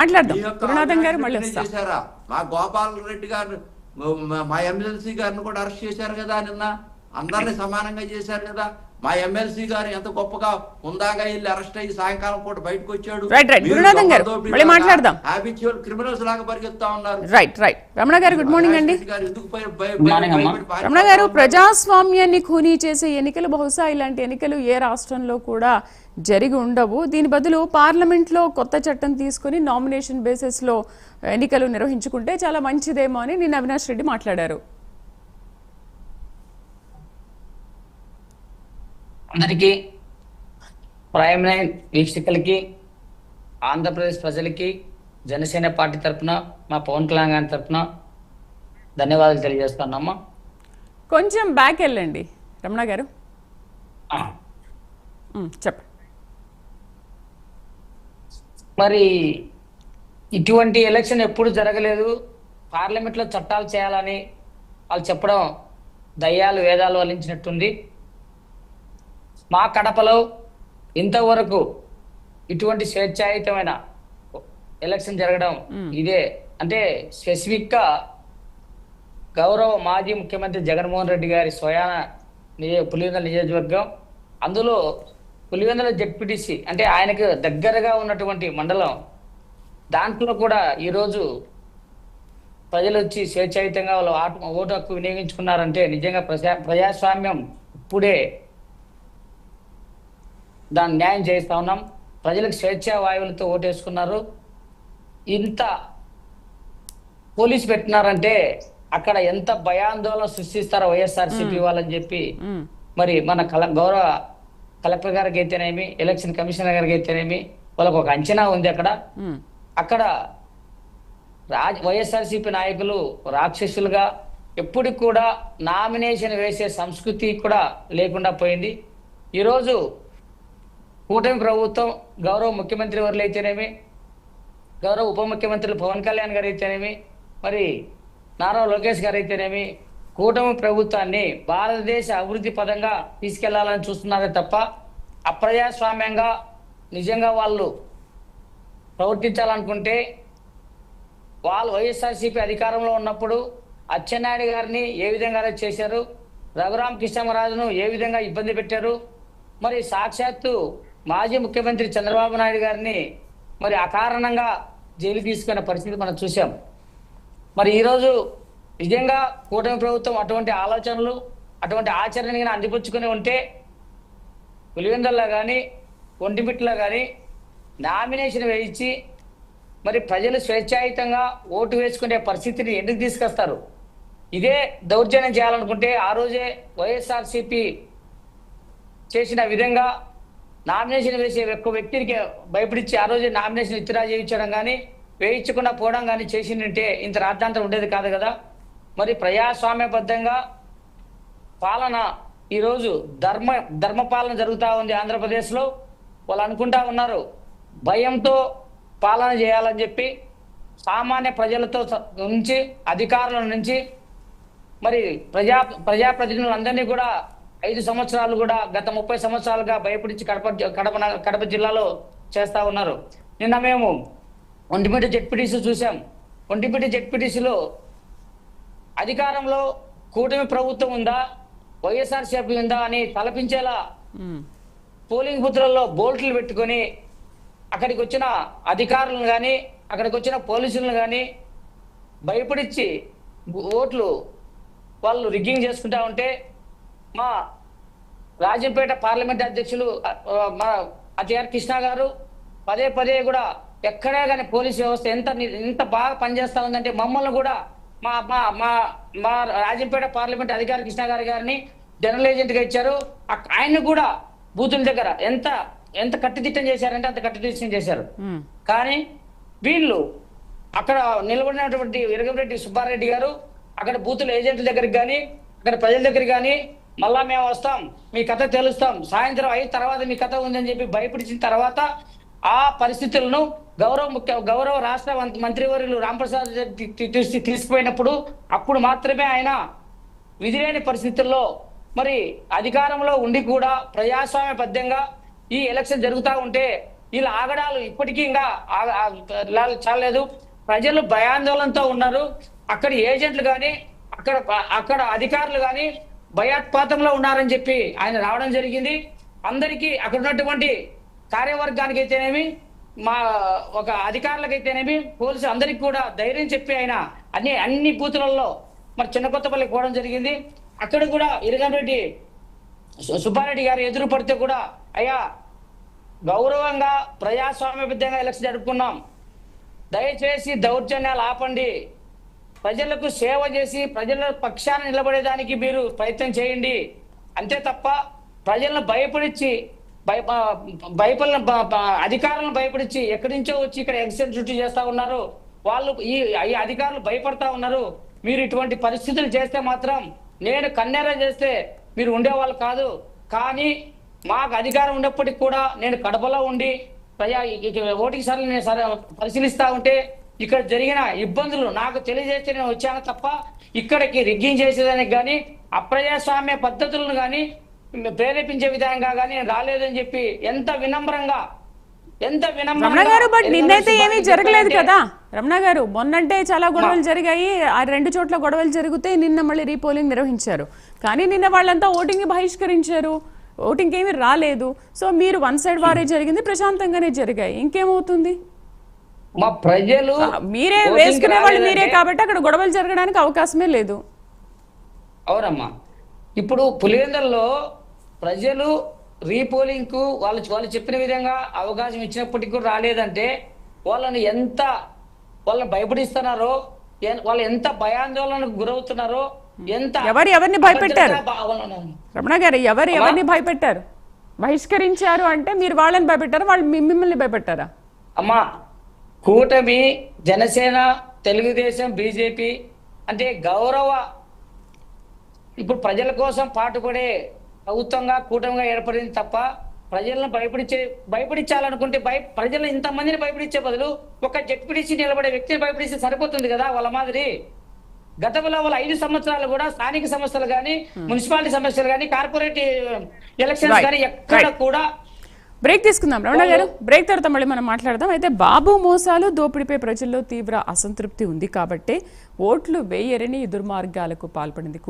మాట్లాడదాం. మీ యొక్క గురునాథం గారు మళ్ళీ అవినాష్ రెడ్డిని చేశారా? మా గోపాల్ రెడ్డి గారు, మా ఎమ్మెల్సీ గారిని కూడా అరెస్ట్ చేశారు కదా నిన్న. అందరినీ సమానంగా చేశారు కదా. మా ఎమ్మెల్సీ గారు ఎంత గొప్పగా ఉందాగా వెళ్ళి అరెస్ట్ అయ్యి సాయంకాలం పూట బయటకు వచ్చాడు. గురునాథం గారు మళ్ళీ మాట్లాడదాం. హ్యాబిచువల్ క్రిమినల్స్ లాగా పరిగెత్తా ఉన్నారు. రైట్ రమణ గారు గుడ్ మార్నింగ్ అండి. రమణ గారు, ప్రజాస్వామ్యాన్ని ఖూనీ చేసే ఎన్నికలు బహుశా ఇలాంటి ఎన్నికలు ఏ రాష్ట్రంలో కూడా జరిగి ఉండవు. దీని బదులు పార్లమెంట్లో కొత్త చట్టం తీసుకుని నామినేషన్ బేసిస్ లో ఎన్నికలు నిర్వహించుకుంటే చాలా మంచిదేమో అని నిన్న అవినాష్ రెడ్డి మాట్లాడారు. అందరికీ, ప్రైమ్ లైన్ వీక్షకులకి, ఆంధ్రప్రదేశ్ ప్రజలకి జనసేన పార్టీ తరఫున, మా పవన్ కళ్యాణ్ గారి తరఫున ధన్యవాదాలు తెలియజేస్తున్నామా. కొంచెం బ్యాక్ వెళ్ళండి రమణ గారు. చెప్పండి. మరి ఇటువంటి ఎలక్షన్ ఎప్పుడు జరగలేదు. పార్లమెంట్లో చట్టాలు చేయాలని వాళ్ళు చెప్పడం దయ్యాలు వేదాలు వల్లించినట్టుంది. మా కడపలో ఇంతవరకు ఇటువంటి స్వేచ్ఛాయుతమైన ఎలక్షన్ జరగడం ఇదే. అంటే స్పెసిఫిక్గా గౌరవ మాజీ ముఖ్యమంత్రి జగన్మోహన్ రెడ్డి గారి స్వయాన పులివెందుల నియోజకవర్గం, అందులో పులివెందుల జెడ్పీటీసీ అంటే ఆయనకు దగ్గరగా ఉన్నటువంటి మండలం, దాంట్లో కూడా ఈరోజు ప్రజలు వచ్చి స్వేచ్ఛాయుతంగా వాళ్ళు ఓటు హక్కు వినియోగించుకున్నారంటే నిజంగా ప్రజాస్వామ్యం ఇప్పుడే దాన్ని న్యాయం చేస్తా ఉన్నాం. ప్రజలకు స్వేచ్ఛా వాయువులతో ఓటేసుకున్నారు. ఇంత పోలీసు పెట్టినారంటే అక్కడ ఎంత భయాందోళన సృష్టిస్తారో వైఎస్ఆర్సీపీ వాళ్ళని చెప్పి మరి మన గౌరవ కలెక్టర్ గారికి అయితేనేమి, ఎలక్షన్ కమిషనర్ గారికి అయితేనేమి వాళ్ళకు ఒక అంచనా ఉంది. అక్కడ వైఎస్ఆర్సీపీ నాయకులు రాక్షసులుగా ఎప్పటికి కూడా నామినేషన్ వేసే సంస్కృతి కూడా లేకుండా పోయింది. ఈరోజు కూటమి ప్రభుత్వం గౌరవ ముఖ్యమంత్రి వర్లు అయితేనేమి, గౌరవ ఉప ముఖ్యమంత్రులు పవన్ కళ్యాణ్ గారు అయితేనేమి, మరి నారా లోకేష్ గారు అయితేనేమి కూటమి ప్రభుత్వాన్ని భారతదేశ అభివృద్ధి పదంగా తీసుకెళ్లాలని చూస్తున్నారే తప్ప అప్రజాస్వామ్యంగా నిజంగా వాళ్ళు ప్రవర్తించాలనుకుంటే వాళ్ళు వైఎస్ఆర్సీపీ అధికారంలో ఉన్నప్పుడు అచ్చెన్నాయుడు గారిని ఏ విధంగా చేశారు, రఘురామ కృష్ణరాజును ఏ విధంగా ఇబ్బంది పెట్టారు, మరి సాక్షాత్తు మాజీ ముఖ్యమంత్రి చంద్రబాబు నాయుడు గారిని మరి అకారణంగా జైలు తీసుకునే పరిస్థితి మనం చూసాం. మరి ఈరోజు నిజంగా కూటమి ప్రభుత్వం అటువంటి ఆలోచనలు, అటువంటి ఆచరణని అందిపుచ్చుకుని ఉంటే పులివెందుల్లో కానీ ఒంటిమిట్లో కానీ నామినేషన్ వేయించి మరి ప్రజలు స్వేచ్ఛాయుతంగా ఓటు వేసుకునే పరిస్థితిని ఎందుకు తీసుకొస్తారు? ఇదే దౌర్జన్యం చేయాలనుకుంటే ఆ రోజే వైఎస్ఆర్సీపీ చేసిన విధంగా నామినేషన్ వేసే ఒక్క వ్యక్తికి భయపడిచ్చి ఆ రోజే నామినేషన్ విత్డ్రా చేయించడం కానీ వేయించకుండా పోవడం కానీ చేసిందంటే ఇంత రాద్ధాంతం ఉండేది కాదు కదా. మరి ప్రజాస్వామ్యబద్ధంగా పాలన ఈరోజు ధర్మపాలన జరుగుతూ ఉంది ఆంధ్రప్రదేశ్లో. వాళ్ళు అనుకుంటా ఉన్నారు భయంతో పాలన చేయాలని చెప్పి, సామాన్య ప్రజలతో నుంచి అధికారుల నుంచి మరి ప్రజాప్రతినిధులందరినీ కూడా 5 సంవత్సరాలు కూడా గత 30 సంవత్సరాలుగా భయపడించి కడప జిల్లాలో చేస్తా ఉన్నారు. నిన్న మేము ఒంటిమిట్ట జెడ్పీటీసీ చూసాం. ఒంటిమిట్ట జెడ్పీటీసీలో అధికారంలో కూటమి ప్రభుత్వం ఉందా, వైఎస్ఆర్సీపీ ఉందా అని తలపించేలా పోలింగ్ బూత్లలో బోల్ట్లు పెట్టుకొని అక్కడికి వచ్చిన అధికారులను కానీ అక్కడికి వచ్చిన పోలీసులను కానీ భయపడిచ్చి ఓట్లు వాళ్ళు రిగ్గింగ్ చేసుకుంటా ఉంటే మా రాజంపేట పార్లమెంట్ అధ్యక్షులు మా అతిఆర్ కృష్ణ గారు పదే కూడా ఎక్కడా కానీ పోలీస్ వ్యవస్థ ఎంత బాగా పనిచేస్తా ఉందంటే మమ్మల్ని కూడా మా మా మా మా రాజంపేట పార్లమెంట్ అధికారి కృష్ణ గారిని జనరల్ ఏజెంట్గా ఇచ్చారు. ఆయన్ని కూడా బూతుల దగ్గర ఎంత కట్టుదిట్టం చేశారంటే అంత కట్టుదిట్టం చేశారు. కానీ వీళ్ళు అక్కడ నిలబడినటువంటి ఇరగరెడ్డి సుబ్బారెడ్డి గారు అక్కడ బూతుల ఏజెంట్ల దగ్గరికి కానీ అక్కడ ప్రజల దగ్గరికి కానీ మళ్ళా మేము వస్తాం, మీ కథ తెలుస్తాం, సాయంత్రం అయిన తర్వాత మీ కథ ఉందని చెప్పి భయపడిచిన తర్వాత ఆ పరిస్థితులను గౌరవ రాష్ట్ర మంత్రివర్యులు రాంప్రసాద్ తీసుకుపోయినప్పుడు అప్పుడు మాత్రమే ఆయన విధిలేని పరిస్థితుల్లో మరి అధికారంలో ఉండి కూడా ప్రజాస్వామ్యబద్ధంగా ఈ ఎలక్షన్ జరుగుతూ ఉంటే వీళ్ళ ఆగడాలు ఇప్పటికీ ఇంకా చాలేదు. ప్రజలు భయాందోళనతో ఉన్నారు. అక్కడ ఏజెంట్లు కానీ అక్కడ అధికారులు కానీ భయోత్పాతంలో ఉన్నారని చెప్పి ఆయన రావడం జరిగింది. అందరికీ అక్కడ ఉన్నటువంటి కార్యవర్గానికి అయితేనేమి, మా ఒక అధికారులకైతేనేమి, పోలీసు అందరికి కూడా ధైర్యం చెప్పి ఆయన అన్ని బూతులలో మరి చిన్న కొత్తపల్లికి పోవడం జరిగింది. అక్కడ కూడా ఇరగంరెడ్డి సుబ్బారెడ్డి గారు ఎదురు పడితే కూడా అయ్యా గౌరవంగా ప్రజాస్వామ్యబద్ధంగా ఎలక్షన్ జరుపుకున్నాం, దయచేసి దౌర్జన్యాలు ఆపండి, ప్రజలకు సేవ చేసి ప్రజల పక్షాన నిలబడేదానికి మీరు ప్రయత్నం చేయండి, అంతే తప్ప ప్రజలను భయపడిచ్చి అధికారులను భయపడిచ్చి ఎక్కడి నుంచో వచ్చి ఇక్కడ ఎక్సెంట్ డ్యూటీ చేస్తా ఉన్నారు. వాళ్ళు ఈ అధికారులు భయపడతా ఉన్నారు. మీరు ఇటువంటి పరిస్థితులు చేస్తే మాత్రం నేను కన్నెర చేస్తే మీరు ఉండేవాళ్ళు కాదు. కానీ మాకు అధికారం ఉన్నప్పటికీ కూడా నేను కడపలో ఉండి ఓటింగ్ సార్లు నేను పరిశీలిస్తా ఉంటే ఇక్కడ జరిగిన ఇబ్బందులు నాకు తెలియజేస్తే నేను వచ్చాను తప్ప ఇక్కడికి రిగ్గింగ్ చేసేదానికి కానీ అప్రజాస్వామ్య పద్ధతులను కానీ ప్రేరేపించే విధంగా కానీ రాలేదని చెప్పి ఎంత వినమ్రంగా రమణ గారు, బట్ నిన్నైతే ఏమీ జరగలేదు కదా రమణ గారు. మొన్నంటే చాలా గొడవలు జరిగాయి, ఆ 2 చోట్ల గొడవలు జరిగితే నిన్న మళ్ళీ రీపోలింగ్ నిర్వహించారు. కానీ నిన్న వాళ్ళంతా ఓటింగ్ బహిష్కరించారు, ఓటింగ్ ఏమీ రాలేదు. సో మీరు వన్ సైడ్ వారే జరిగింది, ప్రశాంతంగానే జరిగాయి, ఇంకేమవుతుంది? మా ప్రజలు మీరే వేసుకునే వాళ్ళు మీరే కాబట్టి అక్కడ గొడవలు జరగడానికి అవకాశమే లేదు. అవునమ్మా, ఇప్పుడు పులివెందులలో ప్రజలు రీపోలింగ్ కు వాళ్ళు చెప్పిన విధంగా అవకాశం ఇచ్చినప్పటికీ కూడా రాలేదంటే వాళ్ళని భయపడిస్తున్నారో, వాళ్ళు ఎంత భయాందోళనకు గురవుతున్నారో, ఎవరిని భయపెట్టారు రమణ గారు? ఎవరిని భయపెట్టారు? బహిష్కరించారు అంటే మీరు వాళ్ళని భయపెట్టారా, వాళ్ళు మిమ్మల్ని భయపెట్టారా? అమ్మా, కూటమి, జనసేన, తెలుగుదేశం, బీజేపీ అంటే ఇప్పుడు ప్రజల కోసం పాటుపడే ప్రభుత్వంగా కూటమిగా ఏర్పడింది తప్ప ప్రజలను భయపడించాలనుకుంటే ప్రజలను ఇంతమందిని భయపడించే బదులు ఒక జడ్పీటీసీ నిలబడే వ్యక్తిని భయపడిస్తే సరిపోతుంది కదా. వాళ్ళ మాదిరి గతంలో వాళ్ళ 5 సంవత్సరాలు కూడా స్థానిక సమస్యలు కానీ, మున్సిపాలిటీ సమస్యలు కానీ, కార్పొరేట్ ఎలక్షన్స్ కానీ ఎక్కడ కూడా. బ్రేక్ తీసుకుందాం రమణ గారు, బ్రేక్ తర్వాత మళ్ళీ మనం మాట్లాడదాం. అయితే బాబు మోసాలు, దోపిడీపై ప్రజల్లో తీవ్ర అసంతృప్తి ఉంది కాబట్టి ఓట్లు వేయరని దుర్మార్గాలకు పాల్పడింది